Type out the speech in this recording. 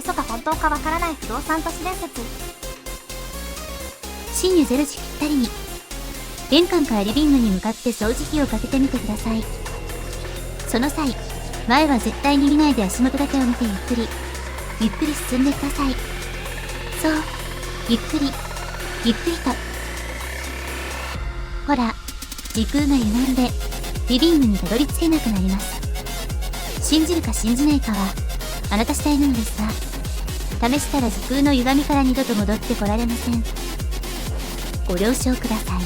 嘘か本当かわからない不動産都市伝説。深夜0時ぴったりに玄関からリビングに向かって掃除機をかけてみてください。その際、前は絶対に見ないで足元だけを見てゆっくり進んでください。そう、ゆっくりと。ほら、時空が歪んでリビングにたどり着けなくなります。信じるか信じないかはあなた次第なのですが、試したら時空の歪みから二度と戻ってこられません。ご了承ください。